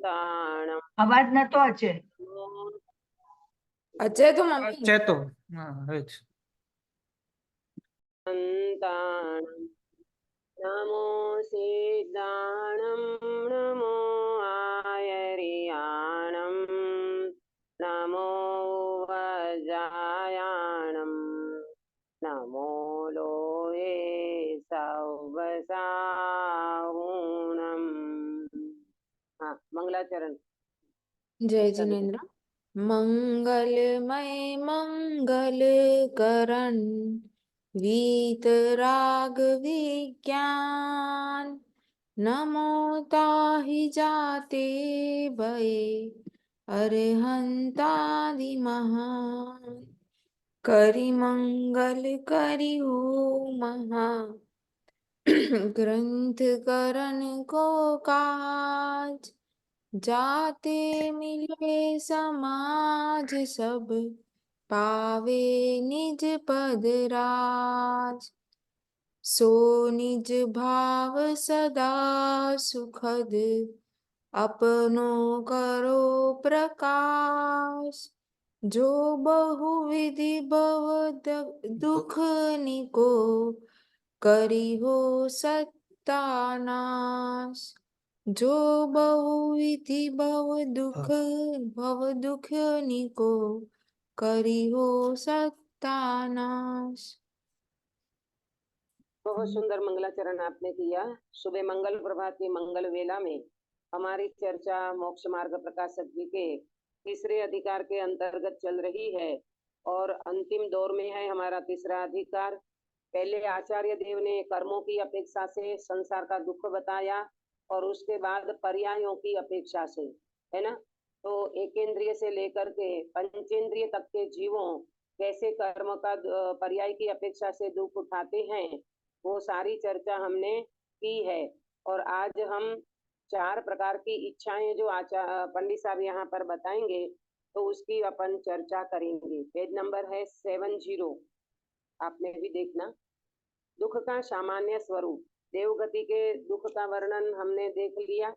સંતાણમ અવાજ નતો અચે. અજય તો મમ્મી ચેતો હા હવે જ. સંતાણમ નમો સિદ્ધાણમ નમો આયર્યાણમ નમો વજાયાણમ નમો લોહે સૌવસાહુણમ. હા, મંગલાચરણ. જય जिनेन्द्र। मंगलमय मंगल करण वीतराग विज्ञान नमो ताहि जाते भये अरहंतादि महान करि मंगल करि हो महा ग्रंथ करण को काज जाते मिले समाज सब पावे निज पद राज सो निज भाव सदा सुखद अपनो करो प्रकाश जो बहुविधि भव दुख निको करी हो सत्तानाश जो बहुविधि भव दुख निको करी हो सत्तानाश। बहुत सुंदर मंगलाचरण आपने किया। सुबह मंगल प्रभात की मंगल वेला में हमारी चर्चा मोक्ष मार्ग प्रकाशक जी के तीसरे अधिकार के अंतर्गत चल रही है और अंतिम दौर में है हमारा तीसरा अधिकार। पहले आचार्य देव ने कर्मों की अपेक्षा से संसार का दुख बताया और उसके बाद पर्यायों की अपेक्षा से, है ना, तो एकेंद्रिय से लेकर के पंचेंद्रिय तक के जीवों कैसे कर्म का पर्याय की अपेक्षा से दुख उठाते हैं, वो सारी चर्चा हमने की है। और आज हम 4 प्रकार की इच्छाएं जो पंडित साहब यहाँ पर बताएंगे तो उसकी अपन चर्चा करेंगे। पेज नंबर है 70, आपने भी देखना। दुख का सामान्य स्वरूप। देवगति के दुख का वर्णन हमने देख लिया।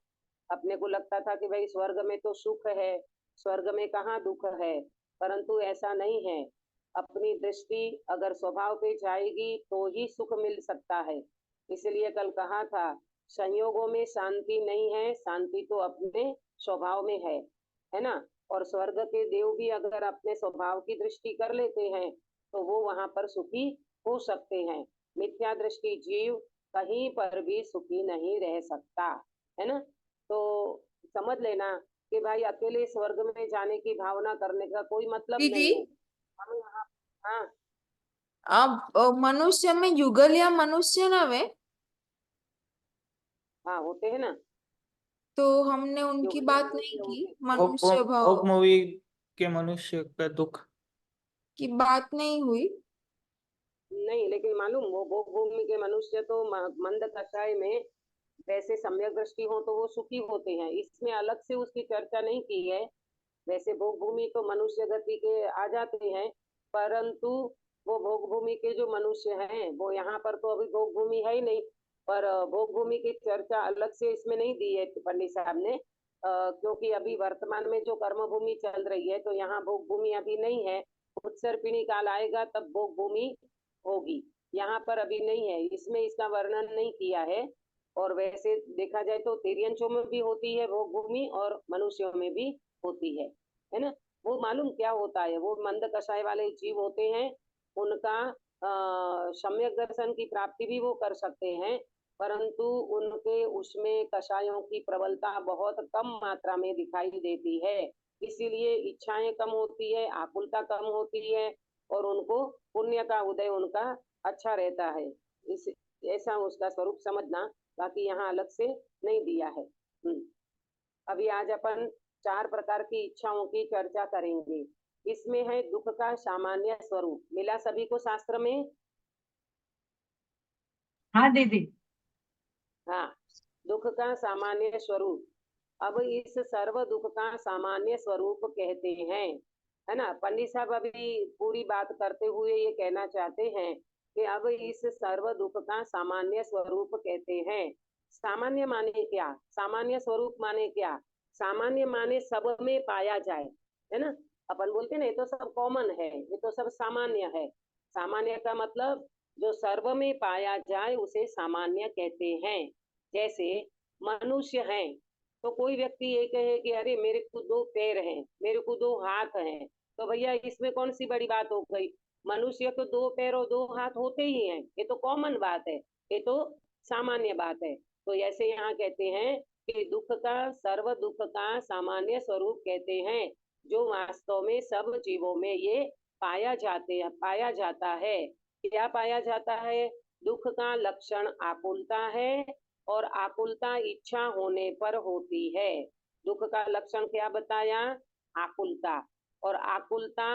अपने को लगता था कि भाई स्वर्ग में तो सुख है, स्वर्ग में कहाँ दुख है, परंतु ऐसा नहीं है। अपनी दृष्टि अगर स्वभाव पे जाएगी तो ही सुख मिल सकता है। इसलिए कल कहा था संयोगों में शांति नहीं है, शांति तो अपने स्वभाव में है ना। और स्वर्ग के देव भी अगर अपने स्वभाव की दृष्टि कर लेते हैं तो वो वहां पर सुखी हो सकते हैं। मिथ्या दृष्टि जीव कहीं पर भी सुखी नहीं रह सकता, है ना। तो समझ लेना कि भाई अकेले स्वर्ग में जाने की भावना करने का कोई मतलब दीदी, नहीं है। हम यहाँ, हाँ अब मनुष्य में युगल या मनुष्य ना वे, हाँ होते हैं ना, तो हमने उनकी युगल बात नहीं मनुष्य की। होते। मनुष्य भाव मूवी के मनुष्य का दुख की बात नहीं हुई। नहीं, लेकिन मालूम वो भोग भूमि के मनुष्य तो मंद कषाय में वैसे सम्यक दृष्टि हो तो वो सुखी होते हैं, इसमें अलग से उसकी चर्चा नहीं की है। वैसे भोग भूमि तो मनुष्य गति के आ जाते हैं, परंतु वो भोग भूमि के जो मनुष्य हैं वो यहाँ पर तो अभी भोग भूमि है ही नहीं, पर भोग भूमि की चर्चा अलग से इसमें नहीं दी है पंडित साहब ने, क्योंकि अभी वर्तमान में जो कर्म भूमि चल रही है तो यहाँ भोग भूमि अभी नहीं है। उत्सर्पिणी काल आएगा तब भोग भूमि होगी, यहाँ पर अभी नहीं है, इसमें इसका वर्णन नहीं किया है। और वैसे देखा जाए तो तिर्यंचों में भी होती है भोग भूमि और मनुष्यों में भी होती है ना। वो मालूम क्या होता है, वो मंद कषाय वाले जीव होते हैं, उनका सम्यक दर्शन की प्राप्ति भी वो कर सकते हैं, परंतु उनके उसमें कषायों की प्रबलता बहुत कम मात्रा में दिखाई देती है, इसीलिए इच्छाएं कम होती है, आकुलता कम होती है और उनको पुण्य का उदय उनका अच्छा रहता है। इस ऐसा उसका स्वरूप समझना, बाकी यहाँ अलग से नहीं दिया है। अभी आज अपन 4 प्रकार की इच्छाओं की चर्चा करेंगे। इसमें है दुख का सामान्य स्वरूप। मिला सभी को शास्त्र में? हाँ दीदी। हाँ, दुख का सामान्य स्वरूप। अब इस सर्व दुख का सामान्य स्वरूप कहते हैं, है ना। पंडित साहब अभी पूरी बात करते हुए ये कहना चाहते हैं कि अब इस सर्व दुख का सामान्य स्वरूप कहते हैं। सामान्य माने क्या, सामान्य स्वरूप माने क्या? सामान्य माने सब में पाया जाए, है ना। अपन बोलते हैं ना ये तो सब कॉमन है, ये तो सब सामान्य है। सामान्य का मतलब जो सर्व में पाया जाए उसे सामान्य कहते हैं। जैसे मनुष्य हैं, तो कोई व्यक्ति ये कहे कि अरे मेरे को 2 पैर हैं, मेरे को 2 हाथ हैं, तो भैया इसमें कौन सी बड़ी बात हो गई। मनुष्य को 2 पैर और 2 हाथ होते ही हैं, ये तो कॉमन बात है, ये तो सामान्य बात है। तो ऐसे यहाँ कहते हैं कि दुख का, सर्व दुख का सामान्य स्वरूप कहते हैं, जो वास्तव में सब जीवों में ये पाया जाता है। क्या पाया जाता है। दुख का लक्षण आकुलता है, और आकुलता इच्छा होने पर होती है। दुख का लक्षण क्या बताया, आकुलता। और आकुलता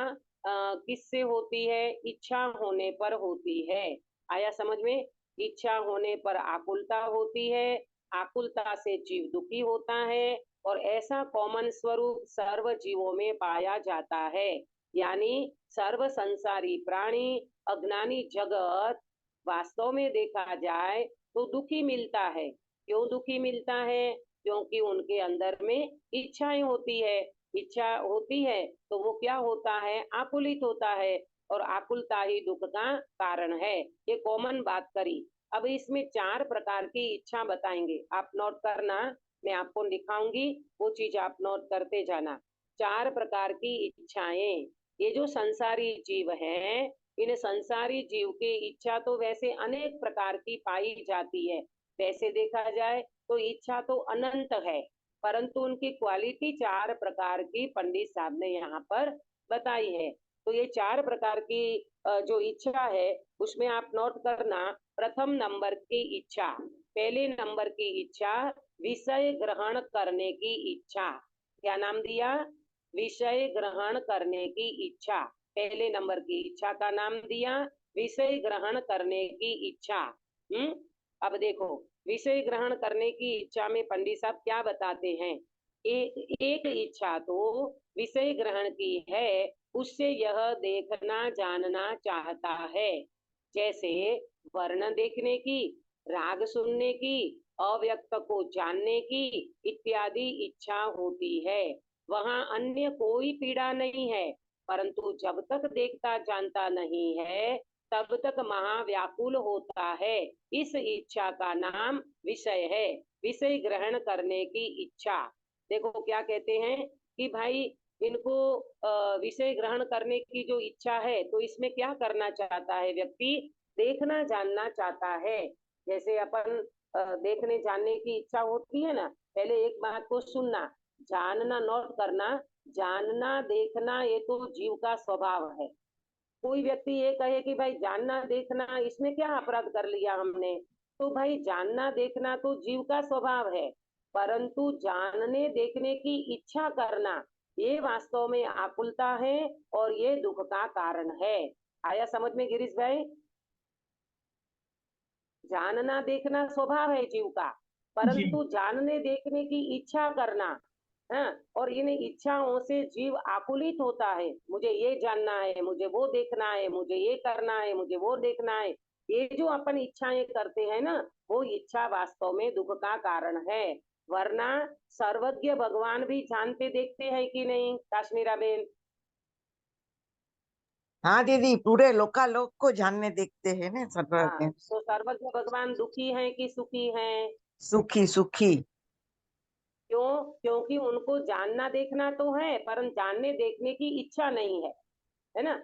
किससे होती है, इच्छा होने पर होती है। आया समझ में। इच्छा होने पर आकुलता होती है, आकुलता से जीव दुखी होता है, और ऐसा कॉमन स्वरूप सर्व जीवों में पाया जाता है। यानी सर्व संसारी प्राणी, अज्ञानी जगत वास्तव में देखा जाए तो दुखी मिलता है। क्यों दुखी मिलता है, क्योंकि उनके अंदर में इच्छाएं होती है। इच्छा होती है तो वो क्या होता है, आकुलित होता है, और आकुलता ही दुख का कारण है। ये कॉमन बात करी। अब इसमें 4 प्रकार की इच्छा बताएंगे, आप नोट करना, मैं आपको दिखाऊंगी, वो चीज आप नोट करते जाना। 4 प्रकार की इच्छाएं। ये जो संसारी जीव हैं, इन संसारी जीव की इच्छा तो वैसे अनेक प्रकार की पाई जाती है। वैसे देखा जाए तो इच्छा तो अनंत है, परंतु उनकी क्वालिटी 4 प्रकार की पंडित साहब ने यहाँ पर बताई है। तो ये 4 प्रकार की जो इच्छा है उसमें आप नोट करना। प्रथम नंबर की इच्छा, पहले नंबर की इच्छा विषय ग्रहण करने की इच्छा। क्या नाम दिया, विषय ग्रहण करने की इच्छा। पहले नंबर की इच्छा का नाम दिया विषय ग्रहण करने की इच्छा। अब देखो, विषय ग्रहण करने की इच्छा में पंडित साहब क्या बताते हैं। एक इच्छा तो विषय ग्रहण की है, उससे यह देखना जानना चाहता है। जैसे वर्ण देखने की, राग सुनने की, अव्यक्त को जानने की इत्यादि इच्छा होती है। वहां अन्य कोई पीड़ा नहीं है, परंतु जब तक देखता जानता नहीं है तब तक महाव्याकुल होता है। इस इच्छा का नाम विषय है, विषय ग्रहण करने की इच्छा। देखो क्या कहते हैं कि भाई इनको विषय ग्रहण करने की जो इच्छा है, तो इसमें क्या करना चाहता है व्यक्ति, देखना जानना चाहता है। जैसे अपन देखने जानने की इच्छा होती है ना, पहले एक बात को सुनना, जानना, नोट करना। जानना देखना ये तो जीव का स्वभाव है। कोई व्यक्ति ये कहे कि भाई जानना देखना इसमें क्या अपराध कर लिया हमने, तो भाई जानना देखना तो जीव का स्वभाव है, परंतु जानने देखने की इच्छा करना ये वास्तव में आकुलता है, और ये दुख का कारण है। आया समझ में गिरीश भाई। जानना देखना स्वभाव है जीव का, जी। परंतु जानने देखने की इच्छा करना, हाँ, और इन इच्छाओं से जीव आकुलित होता है। मुझे ये जानना है, मुझे वो देखना है, मुझे ये करना है, मुझे वो देखना है। ये जो अपन इच्छाएं करते हैं ना, वो इच्छा वास्तव में दुख का कारण है। वरना सर्वज्ञ भगवान भी जानते देखते हैं कि नहीं, काश्मीरा बेन। हाँ दीदी, पूरे लोकालोक को जानने देखते हैं ना सब। हाँ, तो सर्वज्ञ भगवान दुखी हैं कि सुखी हैं। सुखी सुखी। क्यों, क्योंकि उनको जानना देखना तो है, परंतु जानने देखने की इच्छा नहीं है ना।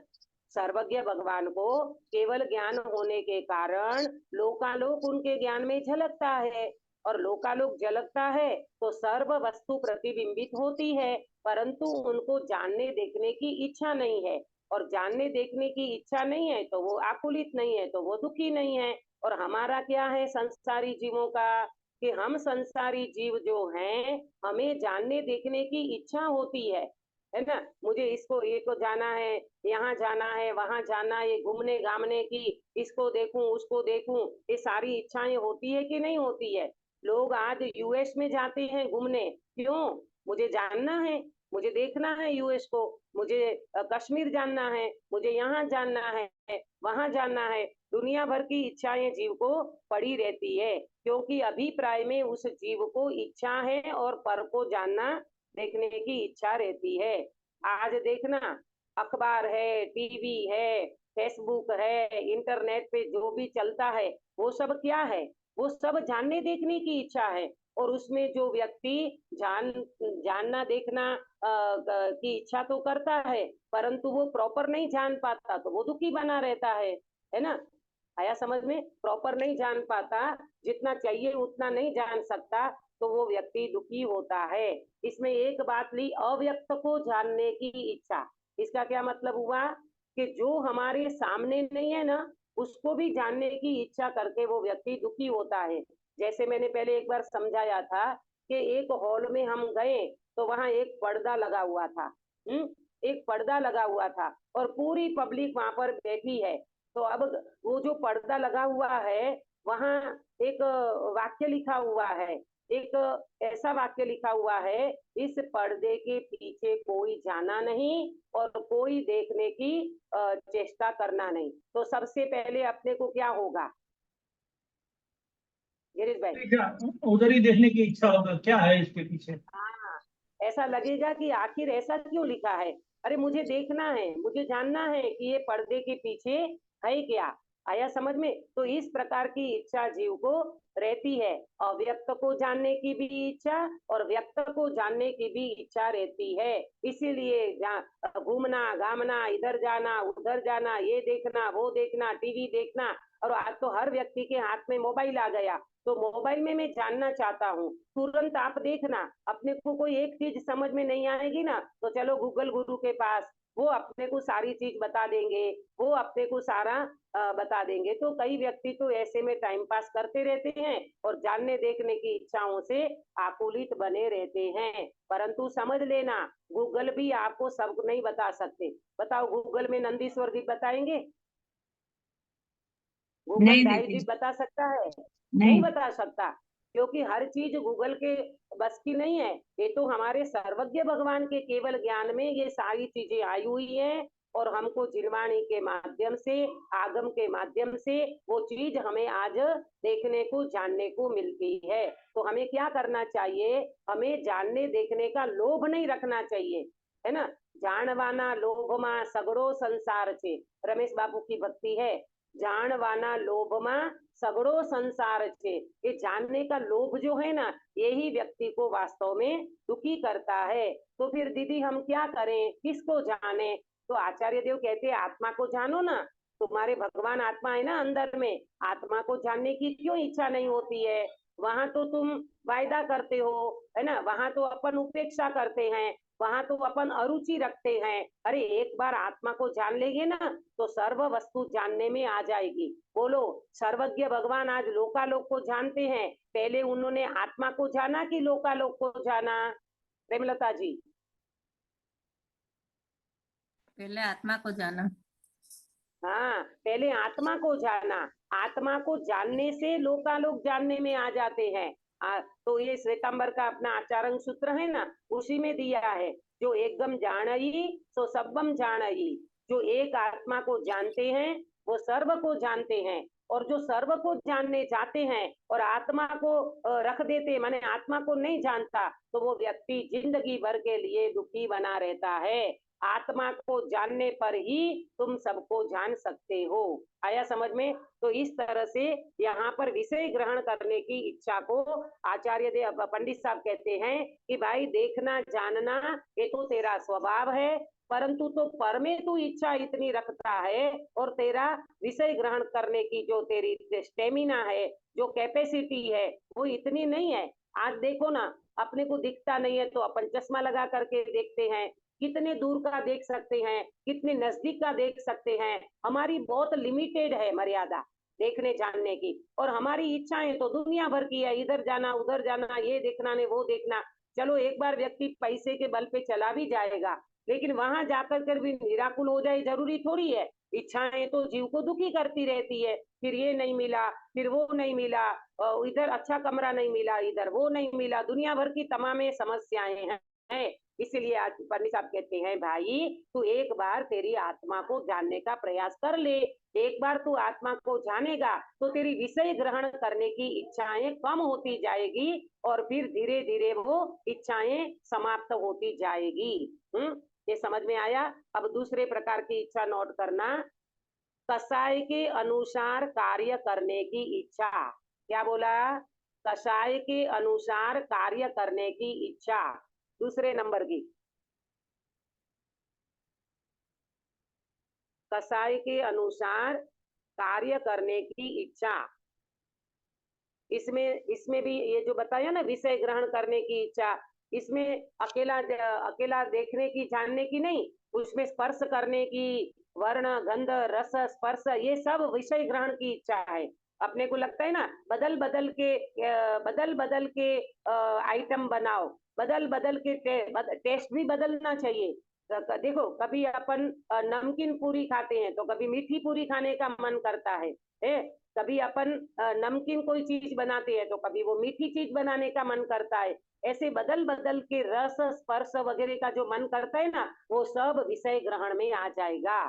सर्वज्ञ भगवान को केवल ज्ञान होने के कारण लोकालोक उनके ज्ञान में झलकता है, और लोकालोक झलकता है तो सर्व वस्तु प्रतिबिंबित होती है, परंतु उनको जानने देखने की इच्छा नहीं है। और जानने देखने की इच्छा नहीं है तो वो आकुलित नहीं है, तो वो दुखी नहीं है। और हमारा क्या है संसारी जीवों का, कि हम संसारी जीव जो हैं, हमें जानने देखने की इच्छा होती है ना। मुझे इसको, ये को जाना है, यहाँ जाना है, वहां जाना है, घूमने घामने की, इसको देखूं उसको देखूं, ये सारी इच्छाएं होती है कि नहीं होती है। लोग आज यूएस में जाते हैं घूमने, क्यों, मुझे जानना है, मुझे देखना है यूएस को, मुझे कश्मीर जानना है, मुझे यहाँ जानना है, वहां जानना है। दुनिया भर की इच्छाएं जीव को पड़ी रहती है, क्योंकि अभिप्राय में उस जीव को इच्छा है और पर को जानना देखने की इच्छा रहती है। आज देखना, अखबार है, टीवी है, फेसबुक है, इंटरनेट पे जो भी चलता है वो सब क्या है? वो सब जानने देखने की इच्छा है। और उसमें जो व्यक्ति जानना देखना की इच्छा तो करता है, परंतु वो प्रॉपर नहीं जान पाता तो वो दुखी बना रहता है ना? आया समझ में? प्रॉपर नहीं जान पाता, जितना चाहिए उतना नहीं जान सकता, तो वो व्यक्ति दुखी होता है। इसमें एक बात ली, अव्यक्त को जानने की इच्छा। इसका क्या मतलब हुआ कि जो हमारे सामने नहीं है ना, उसको भी जानने की इच्छा करके वो व्यक्ति दुखी होता है। जैसे मैंने पहले एक बार समझाया था कि एक हॉल में हम गए तो वहां एक पर्दा लगा हुआ था। एक पर्दा लगा हुआ था और पूरी पब्लिक वहां पर बैठी है। तो अब वो जो पर्दा लगा हुआ है, वहां एक वाक्य लिखा हुआ है, एक ऐसा वाक्य लिखा हुआ है, इस पर्दे के पीछे कोई जाना नहीं और कोई देखने की चेष्टा करना नहीं। तो सबसे पहले अपने को क्या होगा गिरीश भाई? क्या उधर ही देखने की इच्छा होगा, क्या है इसके पीछे? हाँ, ऐसा लगेगा कि आखिर ऐसा क्यों लिखा है। अरे मुझे देखना है, मुझे जानना है कि ये पर्दे के पीछे है क्या। आया समझ में? तो इस प्रकार की इच्छा जीव को रहती है। अव्यक्त को जानने की भी इच्छा और व्यक्त को जानने की भी इच्छा रहती है। इसीलिए घूमना घामना, इधर जाना उधर जाना, ये देखना वो देखना, टीवी देखना। और आज तो हर व्यक्ति के हाथ में मोबाइल आ गया, तो मोबाइल में मैं जानना चाहता हूँ, तुरंत आप देखना, अपने को कोई एक चीज समझ में नहीं आएगी ना, तो चलो गूगल गुरु के पास, वो अपने को सारी चीज बता देंगे, वो अपने को सारा बता देंगे। तो कई व्यक्ति तो ऐसे में टाइम पास करते रहते हैं और जानने देखने की इच्छाओं से आकुलित बने रहते हैं। परंतु समझ लेना, गूगल भी आपको सब नहीं बता सकते। बताओ, गूगल में नंदीश्वर जी बताएंगे? गूगल नहीं ढाई दीदी, जी बता सकता है? नहीं नहीं। बता सकता, क्योंकि हर चीज गूगल के बस की नहीं है। ये तो हमारे सर्वज्ञ भगवान के केवल ज्ञान में ये सारी चीजें आई हुई है, और हमको जिनवाणी के माध्यम से, आगम के माध्यम से वो चीज हमें आज देखने को जानने को मिलती है। तो हमें क्या करना चाहिए? हमें जानने देखने का लोभ नहीं रखना चाहिए, है ना? जानवाना लोभमा सगड़ो संसार छे, रमेश बाबू की भक्ति है। जानवाना लोभमा सगड़ो संसार छे। ये जानने का लोभ जो है ना, यही व्यक्ति को वास्तव में दुखी करता है। तो फिर दीदी हम क्या करें, किसको जाने? तो आचार्य देव कहते हैं आत्मा को जानो ना। तुम्हारे भगवान आत्मा है ना अंदर में, आत्मा को जानने की क्यों इच्छा नहीं होती है? वहां तो तुम वायदा करते हो, है ना? वहां तो अपन उपेक्षा करते हैं, वहां तो अपन अरुचि रखते हैं। अरे एक बार आत्मा को जान लेंगे ना, तो सर्व वस्तु जानने में आ जाएगी। बोलो, सर्वज्ञ भगवान आज लोकालोक को जानते हैं, पहले उन्होंने आत्मा को जाना कि लोकालोक को जाना? प्रेमलता जी, पहले आत्मा को जाना। हाँ, पहले आत्मा को जाना। आत्मा को जानने से लोकालोक जानने में आ जाते हैं। तो ये श्वेतांबर का अपना आचारण सूत्र है ना, उसी में दिया है, जो एकदम जानई सो सबम जानई। जो एक आत्मा को जानते हैं वो सर्व को जानते हैं, और जो सर्व को जानने जाते हैं और आत्मा को रख देते, माने आत्मा को नहीं जानता, तो वो व्यक्ति जिंदगी भर के लिए दुखी बना रहता है। आत्मा को जानने पर ही तुम सबको जान सकते हो। आया समझ में? तो इस तरह से यहाँ पर विषय ग्रहण करने की इच्छा को आचार्य देव पंडित साहब कहते हैं कि भाई देखना जानना ये तो तेरा स्वभाव है, परंतु तो पर में तू इच्छा इतनी रखता है और तेरा विषय ग्रहण करने की जो तेरी स्टेमिना है, जो कैपेसिटी है, वो इतनी नहीं है। आज देखो ना, अपने को दिखता नहीं है तो अपन चश्मा लगा करके देखते हैं, कितने दूर का देख सकते हैं, कितने नजदीक का देख सकते हैं। हमारी बहुत लिमिटेड है मर्यादा देखने जानने की, और हमारी इच्छाएं तो दुनिया भर की है, इधर जाना उधर जाना, ये देखना ने वो देखना। चलो एक बार व्यक्ति पैसे के बल पे चला भी जाएगा, लेकिन वहां जाकर कर भी निराकुल हो जाए जरूरी थोड़ी है। इच्छाएं तो जीव को दुखी करती रहती है, फिर ये नहीं मिला, फिर वो नहीं मिला, इधर अच्छा कमरा नहीं मिला, इधर वो नहीं मिला, दुनिया भर की तमाम समस्याएं हैं। इसलिए आज पंडित साहब कहते हैं भाई तू एक बार तेरी आत्मा को जानने का प्रयास कर ले। एक बार तू आत्मा को जानेगा तो तेरी विषय ग्रहण करने की इच्छाएं कम होती जाएगी और फिर धीरे धीरे वो इच्छाएं समाप्त होती जाएगी। ये समझ में आया। अब दूसरे प्रकार की इच्छा नोट करना, कसाय के अनुसार कार्य करने की इच्छा। क्या बोला? कसाय के अनुसार कार्य करने की इच्छा, दूसरे नंबर की। कसाय के अनुसार कार्य करने की इच्छा, इसमें भी ये जो बताया ना विषय ग्रहण करने की इच्छा, इसमें अकेला देखने की जानने की नहीं, उसमें स्पर्श करने की, वर्ण गंध रस स्पर्श ये सब विषय ग्रहण की इच्छा है। अपने को लगता है ना बदल बदल के आइटम बनाओ, बदल बदल के टेस्ट भी बदलना चाहिए। देखो कभी अपन नमकीन पूरी खाते हैं तो कभी मीठी पूरी खाने का मन करता है, कभी अपन नमकीन कोई चीज बनाते हैं तो कभी वो मीठी चीज बनाने का मन करता है। ऐसे बदल बदल के रस स्पर्श वगैरह का जो मन करता है ना वो सब विषय ग्रहण में आ जाएगा।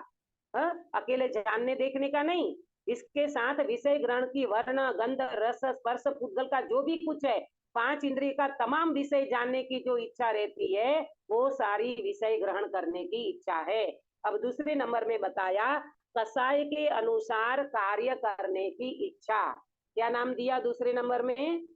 अकेले जानने देखने का नहीं, इसके साथ विषय ग्रहण की वर्ण गंध रस स्पर्श पुद्गल का जो भी कुछ है, 5 इंद्रिय का तमाम विषय जानने की जो इच्छा रहती है वो सारी विषय ग्रहण करने की इच्छा है। अब दूसरे नंबर में बताया कसाय के अनुसार कार्य करने की इच्छा। क्या नाम दिया दूसरे नंबर में?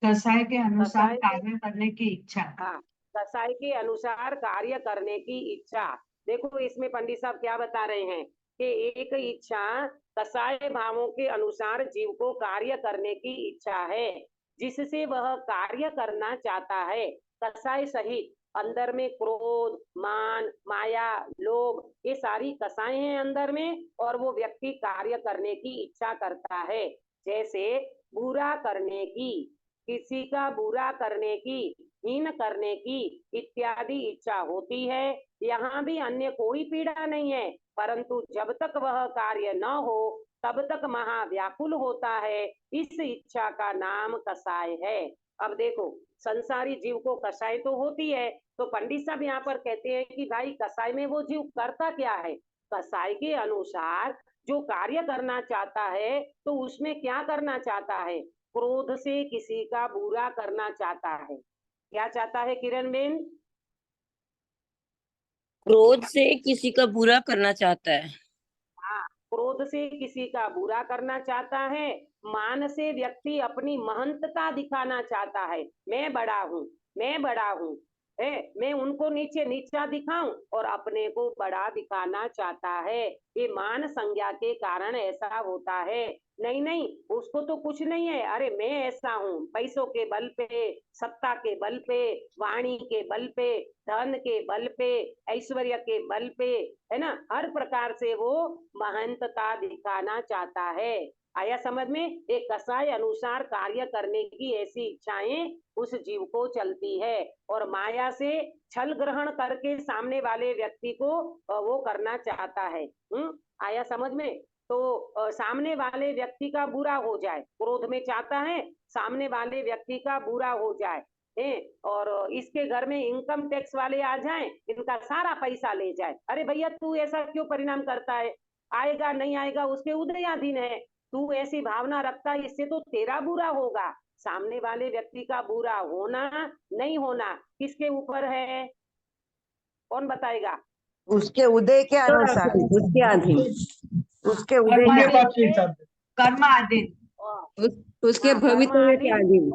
कसाय के अनुसार कसाय कार्य करने की इच्छा। हाँ, कसाय के अनुसार कार्य करने की इच्छा। देखो इसमें पंडित साहब क्या बता रहे हैं कि एक इच्छा कसाय भावों के अनुसार जीव को कार्य करने की इच्छा है, जिससे वह कार्य करना चाहता है। कसाय सहित अंदर में क्रोध, मान, माया, लोभ ये सारी कसाएं हैं अंदर में, और वो व्यक्ति कार्य करने की इच्छा करता है। जैसे बुरा करने की, किसी का बुरा करने की, हीन करने की इत्यादि इच्छा होती है। यहाँ भी अन्य कोई पीड़ा नहीं है, परंतु जब तक वह कार्य न हो तब तक महाव्याकुल होता है। इस इच्छा का नाम कसाय है। अब देखो संसारी जीव को कसाय तो होती है, तो पंडित साहब यहाँ पर कहते हैं कि भाई कसाय में वो जीव करता क्या है? कसाय के अनुसार जो कार्य करना चाहता है तो उसमें क्या करना चाहता है? क्रोध से किसी का बुरा करना चाहता है। क्या चाहता है किरण बेन? क्रोध से किसी का बुरा करना चाहता है। हाँ, क्रोध से किसी का बुरा करना चाहता है। मान से व्यक्ति अपनी महंतता दिखाना चाहता है, मैं बड़ा हूँ, मैं बड़ा हूँ, मैं उनको नीचा दिखाऊं और अपने को बड़ा दिखाना चाहता है। ये मान संज्ञा के कारण ऐसा होता है। नहीं नहीं, उसको तो कुछ नहीं है, अरे मैं ऐसा हूँ, पैसों के बल पे, सत्ता के बल पे, वाणी के बल पे, धन के बल पे, ऐश्वर्य के बल पे, है ना, हर प्रकार से वो महंतता दिखाना चाहता है। आया समझ में? एक कसाय अनुसार कार्य करने की ऐसी इच्छाएं उस जीव को चलती है, और माया से छल ग्रहण करके सामने वाले व्यक्ति को वो करना चाहता है। आया समझ में? तो सामने वाले व्यक्ति का बुरा हो जाए, क्रोध में चाहता है सामने वाले व्यक्ति का बुरा हो जाए, और इसके घर में इनकम टैक्स वाले आ जाएं, इनका सारा पैसा ले जाए। अरे भैया तू ऐसा क्यों परिणाम करता है? आएगा नहीं आएगा उसके उदयाधीन है। तू ऐसी भावना रखता है, इससे तो तेरा बुरा होगा। सामने वाले व्यक्ति का बुरा होना नहीं होना किसके ऊपर है? कौन बताएगा? उसके उदय के अनुसार, उसके अधीन, उसके उदय उनके के बात के हिसाब से। कर्म आदि। उसके हाँ, भवितव्य के कर्म अधीन,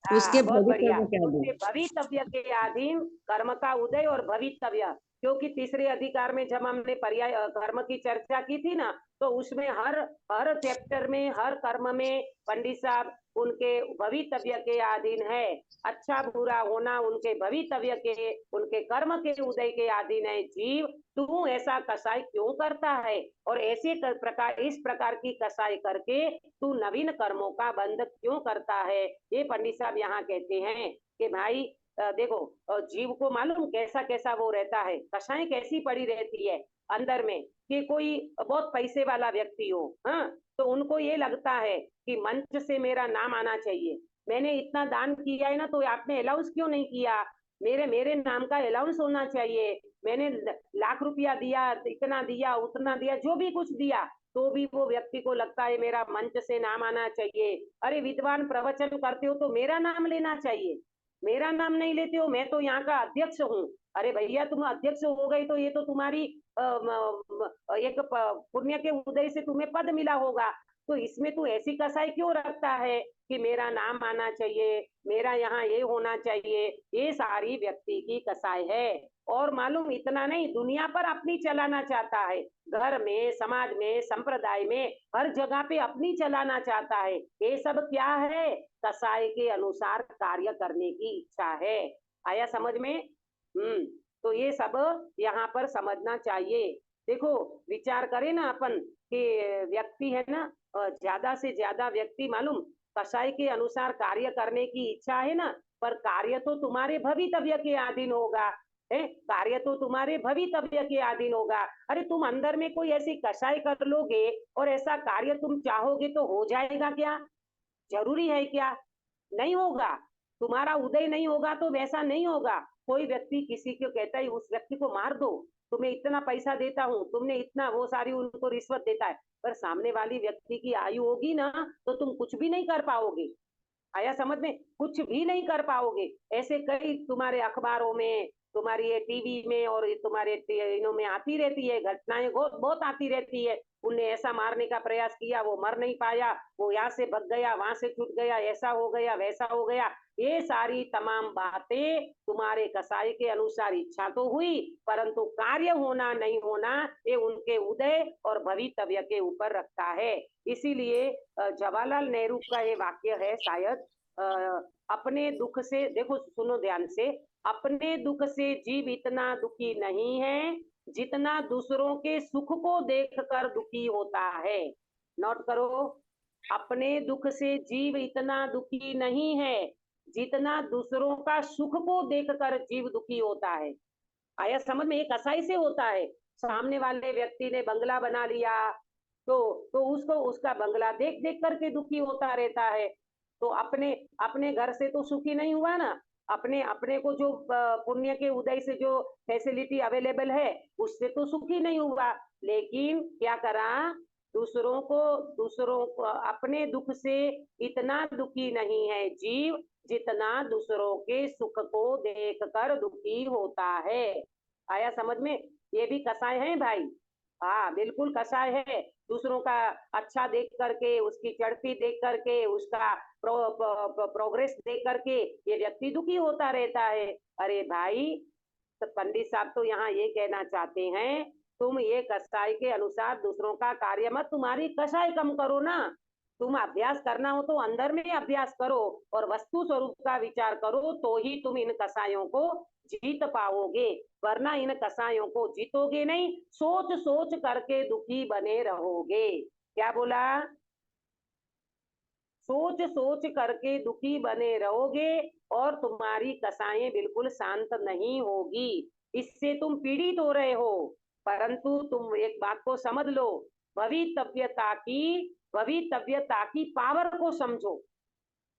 हाँ, उसके बहुत बढ़िया। भवितव्य के उसके अधीन। भवितव्य के अधीन कर्म का उदय और भवितव्य, क्योंकि तीसरे अधिकार में जब हमने पर्याय कर्म की चर्चा की थी ना, तो उसमें हर चैप्टर में, हर कर्म में पंडित साहब उनके भवितव्य के अधीन है। अच्छा बुरा होना उनके भवितव्य के, उनके कर्म के उदय के अधीन है। जीव तू ऐसा कसाई क्यों करता है, और ऐसे इस प्रकार की कसाई करके तू नवीन कर्मों का बंध क्यों करता है? ये पंडित साहब यहाँ कहते हैं कि भाई देखो जीव को मालूम कैसा कैसा वो रहता है, कसाई कैसी पड़ी रहती है अंदर में, कि कोई बहुत पैसे वाला व्यक्ति हो, हाँ, तो उनको ये लगता है कि मंच से मेरा नाम आना चाहिए, मैंने इतना दान किया है ना, तो आपने अलाउंस क्यों नहीं किया? मेरे मेरे नाम का अलाउंस होना चाहिए। मैंने लाख रुपया दिया, इतना दिया, उतना दिया, जो भी कुछ दिया, तो भी वो व्यक्ति को लगता है मेरा मंच से नाम आना चाहिए। अरे विद्वान प्रवचन करते हो तो मेरा नाम लेना चाहिए, मेरा नाम नहीं लेते हो, मैं तो यहाँ का अध्यक्ष हूँ। अरे भैया तुम अध्यक्ष हो गए तो ये तो तुम्हारी एक पुण्य के उदय से तुम्हें पद मिला होगा, तो इसमें तू ऐसी कसाई क्यों रखता है कि मेरा नाम आना चाहिए, मेरा यहाँ ये होना चाहिए? ये सारी व्यक्ति की कसाई है। और मालूम इतना नहीं, दुनिया पर अपनी चलाना चाहता है, घर में, समाज में, संप्रदाय में, हर जगह पे अपनी चलाना चाहता है। ये सब क्या है? कसाई के अनुसार कार्य करने की इच्छा है। आया समझ में? तो ये सब यहाँ पर समझना चाहिए। देखो विचार करें ना अपन कि व्यक्ति है ना, ज्यादा से ज्यादा व्यक्ति मालूम कसाई के अनुसार कार्य करने की इच्छा है ना, पर कार्य तो तुम्हारे भवितव्य के अधीन होगा, है कार्य तो तुम्हारे भवितव्य के अधीन होगा। अरे तुम अंदर में कोई ऐसी कसाई कर लोगे और ऐसा कार्य तुम चाहोगे तो हो जाएगा क्या? जरूरी है क्या? नहीं होगा। तुम्हारा उदय नहीं होगा तो वैसा नहीं होगा। कोई व्यक्ति किसी को कहता है उस व्यक्ति को मार दो, तुम्हें इतना पैसा देता हूँ, तुमने इतना, वो सारी उनको रिश्वत देता है, पर सामने वाली व्यक्ति की आयु होगी ना तो तुम कुछ भी नहीं कर पाओगे। आया समझ में? कुछ भी नहीं कर पाओगे। ऐसे कई तुम्हारे अखबारों में, तुम्हारी ये टीवी में और तुम्हारे इनों में आती रहती है घटनाएं, बहुत आती रहती है। उनने ऐसा मारने का प्रयास किया, वो मर नहीं पाया, वो यहाँ से भग गया, वहां से छूट गया, ऐसा हो गया, वैसा हो गया। ये सारी तमाम बातें तुम्हारे कसाई के अनुसार इच्छा तो हुई, परंतु कार्य होना नहीं होना ये उनके उदय और भवितव्य के ऊपर रखता है। इसीलिए जवाहरलाल नेहरू का ये वाक्य है शायद, अपने दुख से, देखो सुनो ध्यान से, अपने दुख से जीव इतना दुखी नहीं है जितना दूसरों के सुख को देखकर दुखी होता है। नोट करो, अपने दुख से जीव इतना दुखी नहीं है जितना दूसरों का सुख को देखकर जीव दुखी होता है। आया समझ में? एक कसाई से होता है, सामने वाले व्यक्ति ने बंगला बना लिया तो उसको उसका बंगला देख देख करके दुखी होता रहता है। तो अपने अपने घर से तो सुखी नहीं हुआ ना, अपने अपने को जो पुण्य के उदय से जो फैसिलिटी अवेलेबल है उससे तो सुखी नहीं हुआ, लेकिन क्या करा, दूसरों को अपने दुख से इतना दुखी नहीं है जीव जितना दूसरों के सुख को देखकर दुखी होता है। आया समझ में? ये भी कसाय है भाई, हाँ बिल्कुल कसाय है। दूसरों का अच्छा देख करके, उसकी चढ़ती देख करके, उसका प्रोग्रेस देख करके ये व्यक्ति दुखी होता रहता है। अरे भाई, तो पंडित साहब तो यहाँ ये कहना चाहते हैं, तुम ये कसाई के अनुसार दूसरों का कार्य मत, तुम्हारी कसाई कम करो ना। तुम अभ्यास करना हो तो अंदर में अभ्यास करो और वस्तु स्वरूप का विचार करो, तो ही तुम इन कसायों को जीत पाओगे, वरना इन कसायों को जीतोगे नहीं, सोच सोच करके दुखी बने रहोगे। क्या बोला? सोच सोच करके दुखी बने रहोगे और तुम्हारी कसाएं बिल्कुल शांत नहीं होगी। इससे तुम पीड़ित हो रहे हो। परंतु तुम एक बात को समझ लो, भवितव्यता की पावर को समझो।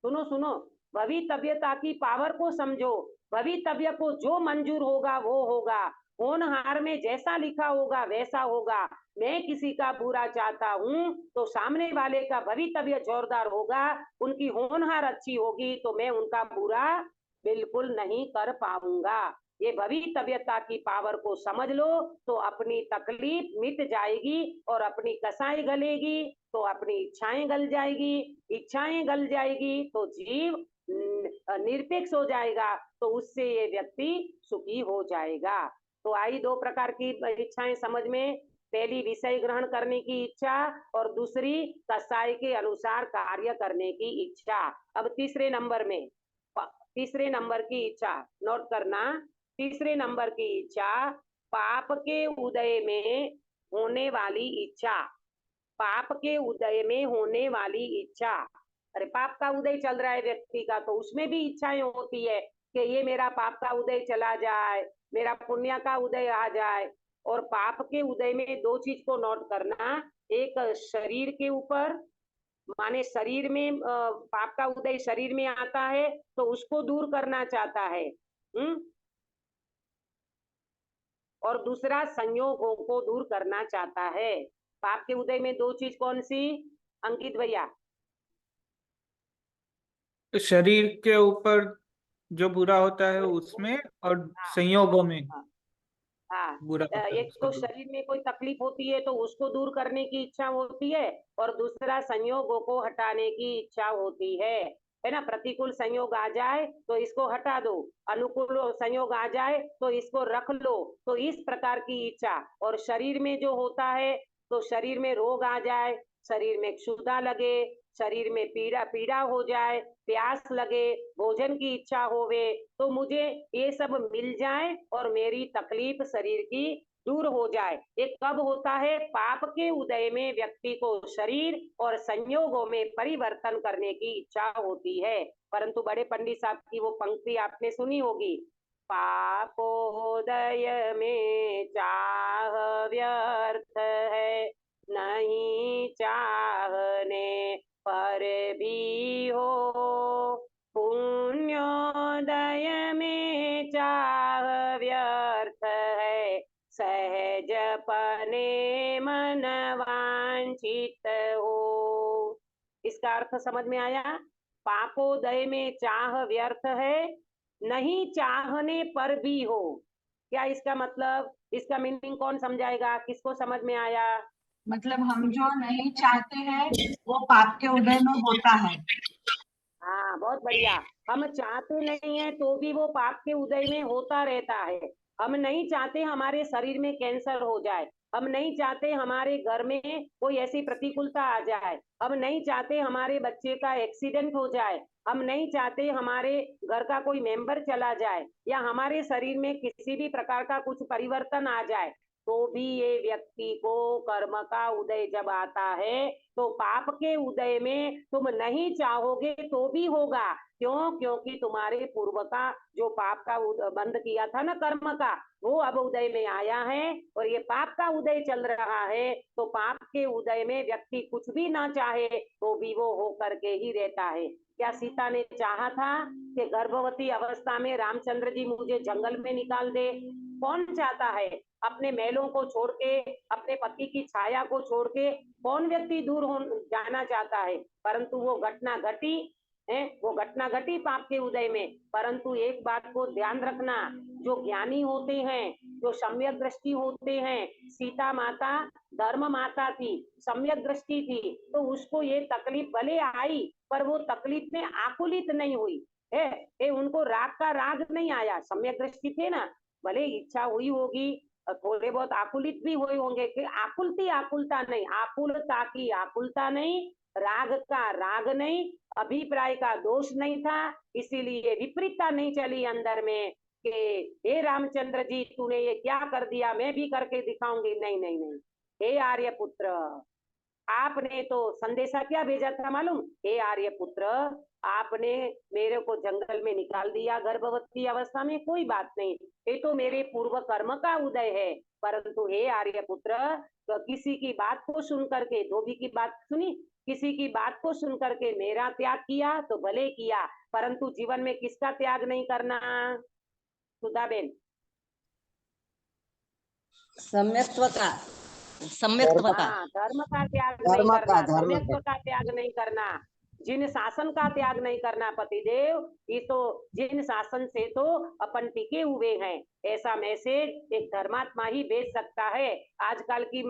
सुनो सुनो, भवितव्यता की पावर को समझो। भवितव्य को जो मंजूर होगा वो होगा, होनहार में जैसा लिखा होगा वैसा होगा। मैं किसी का बुरा चाहता हूँ तो सामने वाले का भवितव्य जोरदार होगा, उनकी होनहार अच्छी होगी तो मैं उनका बुरा बिल्कुल नहीं कर पाऊंगा। ये भवितव्यता की पावर को समझ लो तो अपनी तकलीफ मिट जाएगी और अपनी कसाई गलेगी तो अपनी इच्छाएं गल जाएगी, इच्छाएं गल जाएगी तो जीव निरपेक्ष हो जाएगा, तो उससे ये व्यक्ति सुखी हो जाएगा। तो आई दो प्रकार की इच्छाएं समझ में, पहली विषय ग्रहण करने की इच्छा और दूसरी कसाई के अनुसार कार्य करने की इच्छा। अब तीसरे नंबर की इच्छा नोट करना। तीसरे नंबर की इच्छा, पाप के उदय में होने वाली इच्छा। पाप के उदय में होने वाली इच्छा। अरे पाप का उदय चल रहा है व्यक्ति का, तो उसमें भी इच्छाएं होती है कि ये मेरा पाप का उदय चला जाए, मेरा पुण्य का उदय आ जाए। और पाप के उदय में दो चीज को नोट करना, एक शरीर के ऊपर, माने शरीर में पाप का उदय शरीर में आता है तो उसको दूर करना चाहता है। और दूसरा संयोगों को दूर करना चाहता है। पाप के उदय में दो चीज कौन सी अंकित भैया? तो शरीर के ऊपर जो बुरा होता है उसमें और संयोगों में हाँ, बुरा होता है एक उसको तो दूर। शरीर में कोई तकलीफ होती है तो उसको दूर करने की इच्छा होती है, और दूसरा संयोगों को हटाने की इच्छा होती है ना। प्रतिकूल संयोग आ जाए तो इसको हटा दो, अनुकूल संयोग आ जाए तो इसको रख लो, तो इस प्रकार की इच्छा। और शरीर में जो होता है तो शरीर में रोग आ जाए, शरीर में क्षुधा लगे, शरीर में पीड़ा हो जाए, प्यास लगे, भोजन की इच्छा होवे, तो मुझे ये सब मिल जाए और मेरी तकलीफ शरीर की दूर हो जाए। ये कब होता है? पाप के उदय में व्यक्ति को शरीर और संयोगों में परिवर्तन करने की इच्छा होती है। परंतु बड़े पंडित साहब की वो पंक्ति आपने सुनी होगी, पापोदय में चाह व्यर्थ है, नहीं चाहने पर भी हो, पुण्योदय में चाह व्यर्थ है, सहज पने मन वांछित हो। इसका अर्थ समझ में आया? पापोदय में चाह व्यर्थ है, नहीं चाहने पर भी हो। क्या इसका मतलब, इसका मीनिंग कौन समझाएगा? किसको समझ में आया? मतलब हम जो नहीं चाहते हैं वो पाप के उदय में होता है। हाँ, बहुत बढ़िया। हम चाहते नहीं है तो भी वो पाप के उदय में होता रहता है। हम नहीं चाहते हमारे शरीर में कैंसर हो जाए, हम नहीं चाहते हमारे घर में कोई ऐसी प्रतिकूलता आ जाए, हम नहीं चाहते हमारे बच्चे का एक्सीडेंट हो जाए, हम नहीं चाहते हमारे घर का कोई मेंबर चला जाए, या हमारे शरीर में किसी भी प्रकार का कुछ परिवर्तन आ जाए, तो भी ये व्यक्ति को कर्म का उदय जब आता है तो पाप के उदय में तुम नहीं चाहोगे तो भी होगा। क्यों? क्योंकि तुम्हारे पूर्व का जो पाप का बंद किया था ना कर्म का, वो अब उदय में आया है और ये पाप का उदय चल रहा है। तो पाप के उदय में व्यक्ति कुछ भी ना चाहे तो भी वो हो करके ही रहता है। क्या सीता ने चाहा था कि गर्भवती अवस्था में रामचंद्र जी मुझे जंगल में निकाल दे? कौन चाहता है? अपने महलों को छोड़ के, अपने पति की छाया को छोड़ के कौन व्यक्ति दूर हो जाना चाहता है? परंतु वो घटना घटी है, वो घटना घटी पाप के उदय में। परंतु एक बात को ध्यान रखना, जो ज्ञानी होते हैं, जो सम्यक दृष्टि होते हैं, सीता माता धर्म माता थी, सम्यक दृष्टि थी, तो उसको ये तकलीफ भले आई पर वो तकलीफ में आकुलित नहीं हुई है। उनको राग का राग नहीं आया, सम्यक दृष्टि थे ना, भले इच्छा हुई होगी, थोड़े बहुत आकुलित भी हुए होंगे कि आकुलता नहीं, आकुलता की आकुलता नहीं, राग का राग नहीं, अभिप्राय का दोष नहीं था, इसीलिए विपरीतता नहीं चली अंदर में कि हे रामचंद्र जी तूने ये क्या कर दिया, मैं भी करके दिखाऊंगी। नहीं नहीं नहीं, हे आर्यपुत्र, आपने तो संदेशा क्या भेजा था मालूम? हे आर्यपुत्र, आपने मेरे को जंगल में निकाल दिया गर्भवती अवस्था में, कोई बात नहीं, ये तो मेरे पूर्व कर्म का उदय है। परंतु हे आर्यपुत्र, तो किसी की बात को सुन करके, धोबी की बात सुनी, किसी की बात को सुन करके मेरा त्याग किया तो भले किया, परंतु जीवन में किसका त्याग नहीं करना? सुधाबेन, सम्यक्त्व का, सम्यक्त्व का। हाँ, धर्म का त्याग नहीं धर्म का करना, धर्म सम्यक्त्व का त्याग नहीं करना, जिन शासन का त्याग नहीं करना। पतिदेव, ये तो जिन शासन से तो अपन टिके हुए हैं, ऐसा मैसेज एक धर्मात्मा ही भेज सकता है। आजकल की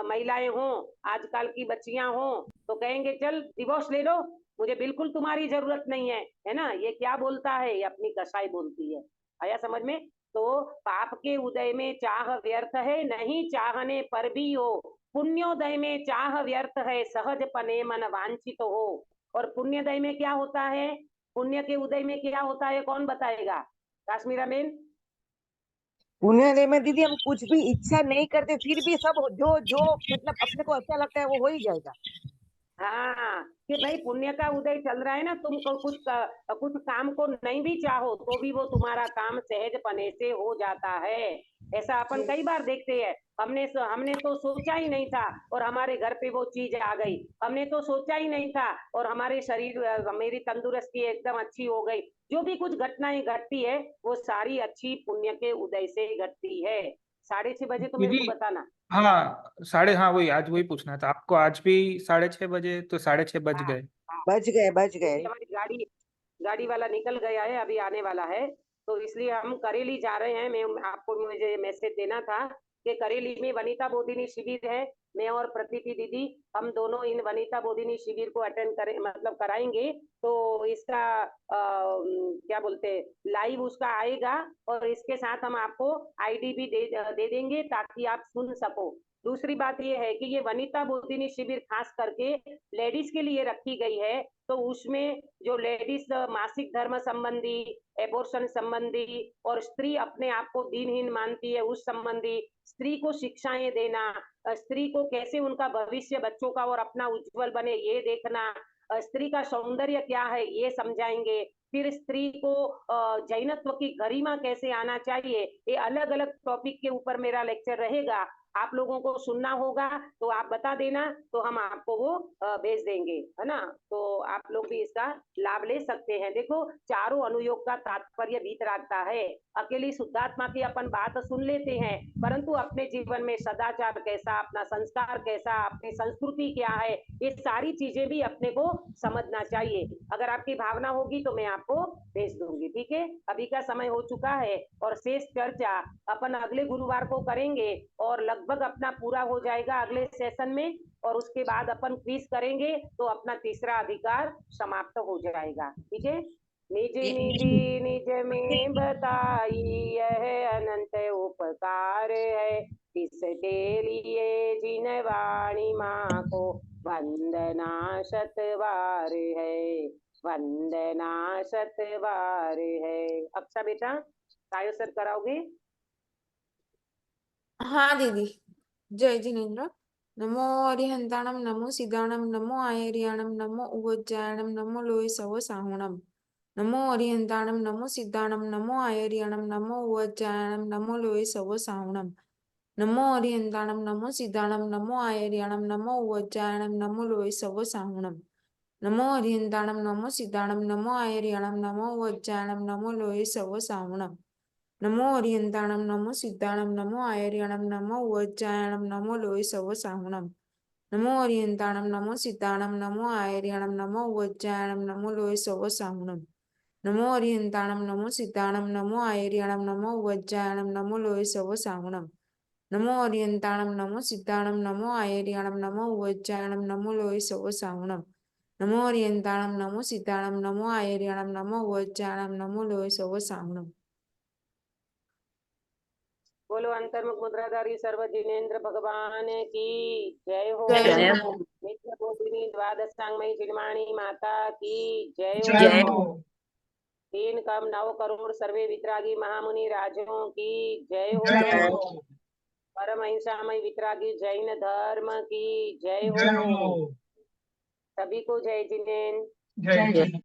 महिलाएं हों, आजकल की बच्चियां हों, तो कहेंगे चल डिवोर्स ले लो, मुझे बिल्कुल तुम्हारी जरूरत नहीं है ना। ये क्या बोलता है? ये अपनी कसाई बोलती है। आया समझ में? तो पाप के उदय में चाह व्यर्थ है, नहीं चाहने पर भी हो, पुण्योदय में चाह व्यर्थ है, सहज पने मन वांछित हो। और पुण्योदय में क्या होता है? पुण्य के उदय में क्या होता है? कौन बताएगा? काश्मीरा बेन। पुण्य में दीदी हम कुछ भी इच्छा नहीं करते फिर भी सब जो जो मतलब अपने को अच्छा लगता है वो हो ही जाएगा। हाँ, कि भाई पुण्य का उदय चल रहा है ना, तुमको कुछ काम को नहीं भी चाहो तो भी वो तुम्हारा काम सहज पने से हो जाता है। ऐसा अपन कई बार देखते हैं। हमने तो सोचा ही नहीं था और हमारे घर पे वो चीज आ गई। हमने तो सोचा ही नहीं था और हमारे शरीर मेरी तंदुरुस्ती एकदम अच्छी हो गई। जो भी कुछ घटनाएं घटती है वो सारी अच्छी पुण्य के उदय से ही घटती है। 6:30 बजे तो मेरे दीदी, को बताना। हाँ हाँ वही आज वही पूछना था आपको। आज भी 6:30 बजे, तो 6:30 बज हाँ गए। हाँ, बच गए बच क्योंकि गए। हमारी गाड़ी गाड़ी वाला निकल गया है, अभी आने वाला है। तो इसलिए हम करेली जा रहे हैं। मुझे मैसेज देना था कि करेली में वनिता बोधिनी शिविर है। मैं और प्रतीति दीदी हम दोनों इन वनिता बोधिनी शिविर को अटेंड करें, मतलब कराएंगे। तो इसका क्या बोलते हैं, लाइव उसका आएगा और इसके साथ हम आपको आईडी भी दे देंगे ताकि आप सुन सको। दूसरी बात ये है कि ये वनिता बोधिनी शिविर खास करके लेडीज के लिए रखी गई है। तो उसमें जो लेडीज मासिक धर्म संबंधी, एबॉर्शन संबंधी और स्त्री अपने आप को दीनहीन मानती है उस संबंधी, स्त्री को शिक्षाएं देना, स्त्री को कैसे उनका भविष्य बच्चों का और अपना उज्जवल बने ये देखना, स्त्री का सौंदर्य क्या है ये समझाएंगे। फिर स्त्री को जैनत्व की गरिमा कैसे आना चाहिए, ये अलग अलग टॉपिक के ऊपर मेरा लेक्चर रहेगा। आप लोगों को सुनना होगा तो आप बता देना, तो हम आपको वो भेज देंगे, है ना। तो आप लोग भी इसका लाभ ले सकते हैं। देखो, चारों अनुयोग का तात्पर्य भीत रखता है। अकेली शुद्धात्मा की अपन बात सुन लेते हैं, परंतु अपने जीवन में सदाचार कैसा, अपना संस्कार कैसा, अपनी संस्कृति क्या है, ये सारी चीजें भी अपने को समझना चाहिए। अगर आपकी भावना होगी तो मैं आपको भेज दूंगी, ठीक है। अभी का समय हो चुका है और शेष चर्चा अपन अगले गुरुवार को करेंगे और लगभग अपना पूरा हो जाएगा अगले सेशन में। और उसके बाद अपन क्विज करेंगे तो अपना तीसरा अधिकार समाप्त हो जाएगा, ठीक है। निज निधि निज में बताई यह अनंत उपकार है, इसके लिए जिन वाणी माँ को वंदना शतवार है, वंदना शतवार है। अक्षा बेटा कायो सर कराओगे? हाँ दीदी। जय जिनेन्द्र। नमो अरिहंताणम, नमो सिद्धाणम, नमो आयरियाणम, नमो उवज्जायणम, नमो लोय सव साहुणम। नमो अरिहंताणम, नमो सिद्धाणम, नमो आयरियाणम, नमो उवज्जायणम, नमो लोय सव साहुणम। नमो अरिहंताणम, नमो सिद्धाणम, नमो आयरियाणम, नमो उवज्जायणम, नमो लोय सव साहुणम। नमो अरिहंताणम, नमो सिद्धाणम, नमो आयरियाणम, नमो उवज्जायणम, नमो लोय सव साहुणम। नमो अरिहंताणम, नमो सिद्धाणम, नमो आयरियाणम, नमो उवज्जायणम, नमो लोय सव साहुणम। नमो अरिहंताणम, नमो सिद्धाणम, नमो आयरियाणम, नमो उवज्जायणम, नमो लोय सव साहुणम। नमो अरिहंताणम, नमो सिद्धाणम, नमो आयरियाणम, नमो उवज्जायणम, नमो लोय सव साहुणम। नमो अरिहंताणम, नमो सिद्धाणम, नमो आयरियाणम, नमो उवज्जायणम, नमो लोय सव साहुणम। नमो अरिहंताणम, नमो सिद्धाणम, नमो आयरियाणम, नमो उवज्जायणम, नमो लोय सव साहुणम। बोलो अंतर्मुख मुद्राधारी सर्व जिनेन्द्र भगवान की जय हो। जय हो। नित्य बोधिनी द्वादशांगमयी चिन्माणी माता की जय हो। जय हो। 3 कम 9 करोड़ सर्वे वितरागी महामुनि राजों की जय हो। जय हो। परम अहिंसामय वितरागी जैन धर्म की जय जय हो। हो। सभी को जय जिनेन्द्र। जय जय।